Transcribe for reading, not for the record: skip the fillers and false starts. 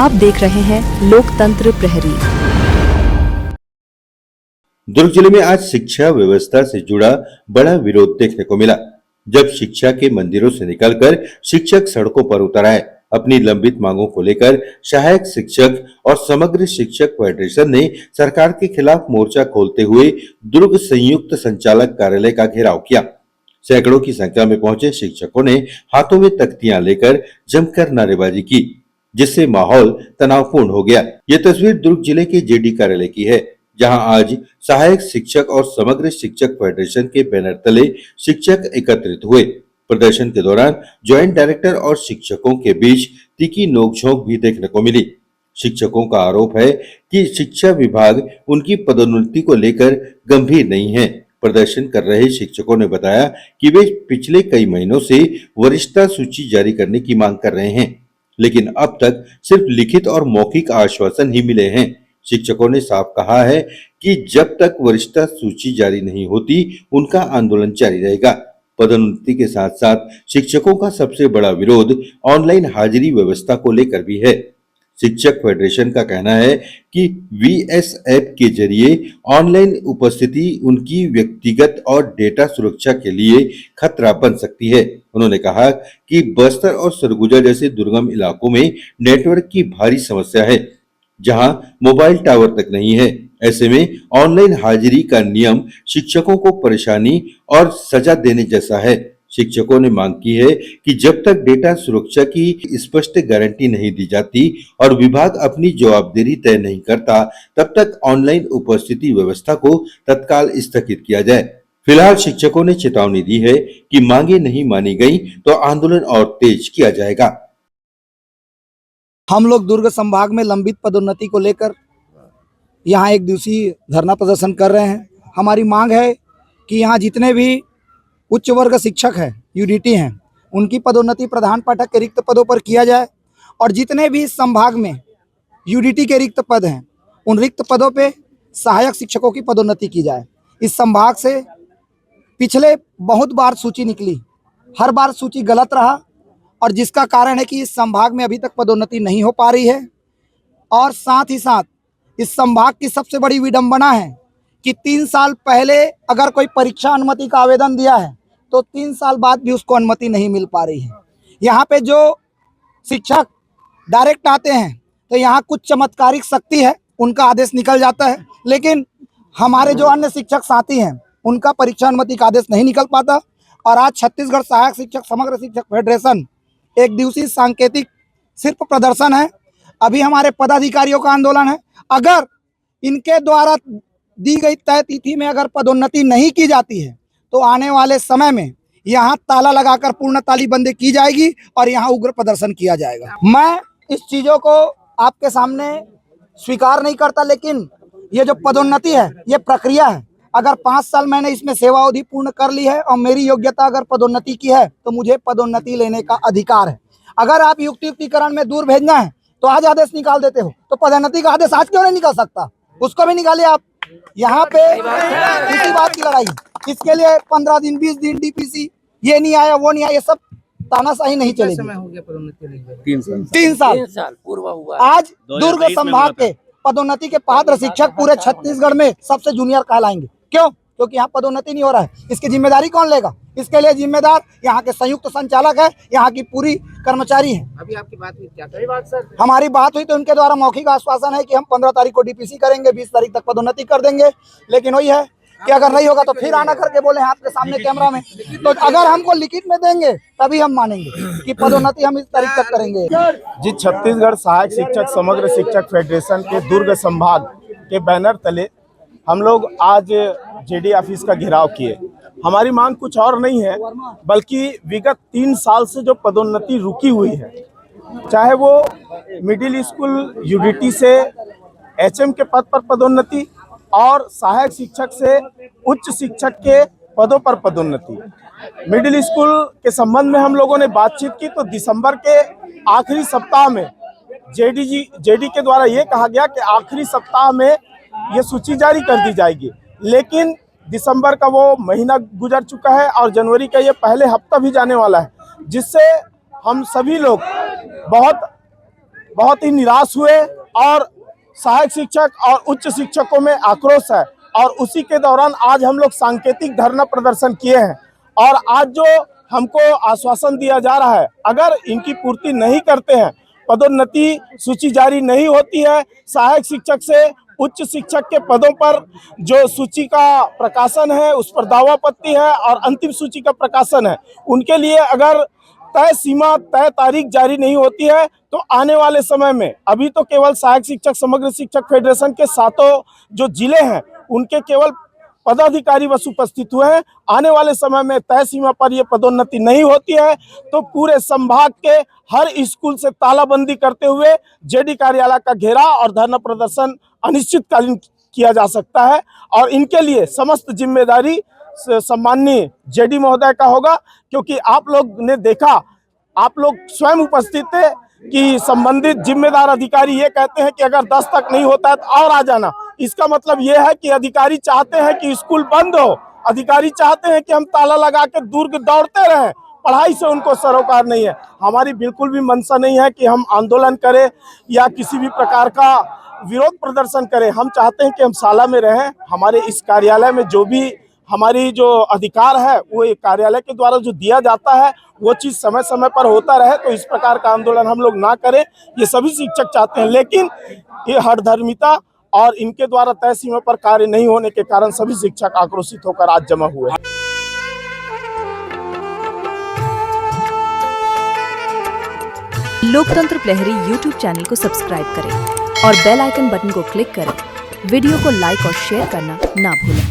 आप देख रहे हैं लोकतंत्र प्रहरी। दुर्ग जिले में आज शिक्षा व्यवस्था से जुड़ा बड़ा विरोध देखने को मिला, जब शिक्षा के मंदिरों से निकलकर शिक्षक सड़कों पर उतर आए। अपनी लंबित मांगों को लेकर सहायक शिक्षक और समग्र शिक्षक फेडरेशन ने सरकार के खिलाफ मोर्चा खोलते हुए दुर्ग संयुक्त संचालक कार्यालय का घेराव किया। सैकड़ों की संख्या में पहुंचे शिक्षकों ने हाथों में तख्तियां लेकर जमकर नारेबाजी की, जिससे माहौल तनावपूर्ण हो गया। ये तस्वीर दुर्ग जिले के जेडी कार्यालय की है, जहां आज सहायक शिक्षक और समग्र शिक्षक फेडरेशन के बैनर तले शिक्षक एकत्रित हुए। प्रदर्शन के दौरान ज्वाइंट डायरेक्टर और शिक्षकों के बीच तीखी नोकझोंक भी देखने को मिली। शिक्षकों का आरोप है कि शिक्षा विभाग उनकी पदोन्नति को लेकर गंभीर नहीं है। प्रदर्शन कर रहे शिक्षकों ने बताया कि वे पिछले कई महीनों से वरिष्ठता सूची जारी करने की मांग कर रहे हैं, लेकिन अब तक सिर्फ लिखित और मौखिक आश्वासन ही मिले हैं। शिक्षकों ने साफ कहा है कि जब तक वरिष्ठता सूची जारी नहीं होती, उनका आंदोलन जारी रहेगा। पदोन्नति के साथ साथ शिक्षकों का सबसे बड़ा विरोध ऑनलाइन हाजिरी व्यवस्था को लेकर भी है। शिक्षक फेडरेशन का कहना है कि वीएस ऐप के जरिए ऑनलाइन उपस्थिति उनकी व्यक्तिगत और डेटा सुरक्षा के लिए खतरा बन सकती है। उन्होंने कहा कि बस्तर और सरगुजा जैसे दुर्गम इलाकों में नेटवर्क की भारी समस्या है, जहां मोबाइल टावर तक नहीं है। ऐसे में ऑनलाइन हाजिरी का नियम शिक्षकों को परेशानी और सजा देने जैसा है। शिक्षकों ने मांग की है कि जब तक डेटा सुरक्षा की स्पष्ट गारंटी नहीं दी जाती और विभाग अपनी जवाबदेही तय नहीं करता, तब तक ऑनलाइन उपस्थिति व्यवस्था को तत्काल स्थगित किया जाए। फिलहाल शिक्षकों ने चेतावनी दी है कि मांगे नहीं मानी गई तो आंदोलन और तेज किया जाएगा। हम लोग दुर्ग संभाग में लंबित पदोन्नति को लेकर यहाँ एक दिवसीय धरना प्रदर्शन कर रहे हैं। हमारी मांग है कि यहाँ जितने भी उच्च वर्ग शिक्षक हैं, यूडीटी हैं, उनकी पदोन्नति प्रधान पाठक के रिक्त पदों पर किया जाए और जितने भी संभाग में यूडीटी के रिक्त पद हैं, उन रिक्त पदों पे सहायक शिक्षकों की पदोन्नति की जाए। इस संभाग से पिछले बहुत बार सूची निकली, हर बार सूची गलत रहा और जिसका कारण है कि इस संभाग में अभी तक पदोन्नति नहीं हो पा रही है। और साथ ही साथ इस संभाग की सबसे बड़ी विडंबना है कि 3 साल पहले अगर कोई परीक्षा अनुमति का आवेदन दिया है तो 3 साल बाद भी उसको अनुमति नहीं मिल पा रही है। यहाँ पे जो शिक्षक डायरेक्ट आते हैं तो यहाँ कुछ चमत्कारिक शक्ति है, उनका आदेश निकल जाता है, लेकिन हमारे जो अन्य शिक्षक साथी हैं उनका परीक्षा अनुमति का आदेश नहीं निकल पाता। और आज छत्तीसगढ़ सहायक शिक्षक समग्र शिक्षक फेडरेशन एक दिवसीय सांकेतिक सिर्फ प्रदर्शन है। अभी हमारे पदाधिकारियों का आंदोलन है। अगर इनके द्वारा दी गई तय तिथि में अगर पदोन्नति नहीं की जाती है तो आने वाले समय में यहाँ ताला लगाकर पूर्ण तालीबंदी की जाएगी और यहाँ उग्र प्रदर्शन किया जाएगा। मैं इस चीज़ों को आपके सामने स्वीकार नहीं करता, लेकिन ये जो पदोन्नति है ये प्रक्रिया है। अगर 5 साल मैंने इसमें सेवा अवधि पूर्ण कर ली है और मेरी योग्यता अगर पदोन्नति की है तो मुझे पदोन्नति लेने का अधिकार है। अगर आप युक्तिकरण में दूर भेजना है तो आज आदेश निकाल देते हो, तो पदोन्नति का आदेश आज क्यों नहीं निकल सकता? उसको भी निकालिए आप। यहाँ पे किसी बात की लड़ाई, इसके लिए 15 दिन 20 दिन डीपीसी, ये नहीं आया वो नहीं आया, ये सब तानाशाही नहीं चलेगी। हो गया 3 साल पूर्व हुआ। आज दुर्ग संभाग के पदोन्नति के पात्र शिक्षक पूरे छत्तीसगढ़ में सबसे जूनियर कहलाएंगे। क्यों? क्योंकि यहाँ पदोन्नति नहीं हो रहा है। इसकी जिम्मेदारी कौन लेगा? इसके लिए जिम्मेदार यहाँ के संयुक्त संचालक है, यहाँ की पूरी कर्मचारी है। अभी आपकी बात हुई क्या? सही बात सर। हमारी बात हुई तो उनके द्वारा मौखिक आश्वासन है कि हम 15 तारीख को डीपीसी करेंगे, 20 तारीख तक पदोन्नति कर देंगे। लेकिन वही है कि अगर नहीं होगा तो फिर आना करके बोले हैं आपके सामने कैमरा में। तो अगर हमको लिखित में देंगे तभी हम मानेंगे कि पदोन्नति हम इस तारीख तक करेंगे। जी, छत्तीसगढ़ सहायक शिक्षक समग्र शिक्षक फेडरेशन के दुर्ग संभाग के बैनर तले हम लोग आज जेडी ऑफिस का घेराव किए। हमारी मांग कुछ और नहीं है, बल्कि विगत 3 साल से जो पदोन्नति रुकी हुई है, चाहे वो मिडिल स्कूल यूडीटी से एचएम के पद पर पदोन्नति और सहायक शिक्षक से उच्च शिक्षक के पदों पर पदोन्नति। मिडिल स्कूल के संबंध में हम लोगों ने बातचीत की तो दिसंबर के आखिरी सप्ताह में जेडी के द्वारा ये कहा गया कि आखिरी सप्ताह में ये सूची जारी कर दी जाएगी, लेकिन दिसंबर का वो महीना गुजर चुका है और जनवरी का ये पहले हफ्ता भी जाने वाला है, जिससे हम सभी लोग बहुत बहुत ही निराश हुए और सहायक शिक्षक और उच्च शिक्षकों में आक्रोश है। और उसी के दौरान आज हम लोग सांकेतिक धरना प्रदर्शन किए हैं। और आज जो हमको आश्वासन दिया जा रहा है, अगर इनकी पूर्ति नहीं करते हैं, पदोन्नति सूची जारी नहीं होती है, सहायक शिक्षक से उच्च शिक्षक के पदों पर जो सूची का प्रकाशन है उस पर दावापत्ति है और अंतिम सूची का प्रकाशन है, उनके लिए अगर तय सीमा तय तारीख जारी नहीं होती है तो आने वाले समय में, अभी तो केवल सहायक शिक्षक समग्र शिक्षक फेडरेशन के 7 जो जिले हैं उनके केवल पदाधिकारी बस उपस्थित हुए हैं। आने वाले समय में तय सीमा पर यह पदोन्नति नहीं होती है तो पूरे संभाग के हर स्कूल से तालाबंदी करते हुए जेडी कार्यालय का घेराव और धरना प्रदर्शन अनिश्चितकालीन किया जा सकता है। और इनके लिए समस्त जिम्मेदारी सम्माननीय जेडी महोदय का होगा, क्योंकि आप लोग ने देखा, आप लोग स्वयं उपस्थित थे कि संबंधित जिम्मेदार अधिकारी ये कहते हैं कि अगर 10 तक नहीं होता है तो और आ जाना। इसका मतलब ये है कि अधिकारी चाहते हैं कि स्कूल बंद हो, अधिकारी चाहते हैं कि हम ताला लगा के दुर्ग दौड़ते रहें, पढ़ाई से उनको सरोकार नहीं है। हमारी बिल्कुल भी मंशा नहीं है कि हम आंदोलन करें या किसी भी प्रकार का विरोध प्रदर्शन करें। हम चाहते हैं कि हम शाला में रहें, हमारे इस कार्यालय में जो भी हमारी जो अधिकार है वो एक कार्यालय के द्वारा जो दिया जाता है वो चीज़ समय समय पर होता रहे। तो इस प्रकार का आंदोलन हम लोग ना करें, ये सभी शिक्षक चाहते हैं। लेकिन ये हठधर्मिता और इनके द्वारा तय सीमा पर कार्य नहीं होने के कारण सभी शिक्षक आक्रोशित होकर आज जमा हुए हैं। लोकतंत्र प्रहरी YouTube चैनल को सब्सक्राइब करें और बेल आइकन बटन को क्लिक करें। वीडियो को लाइक और शेयर करना ना भूलें।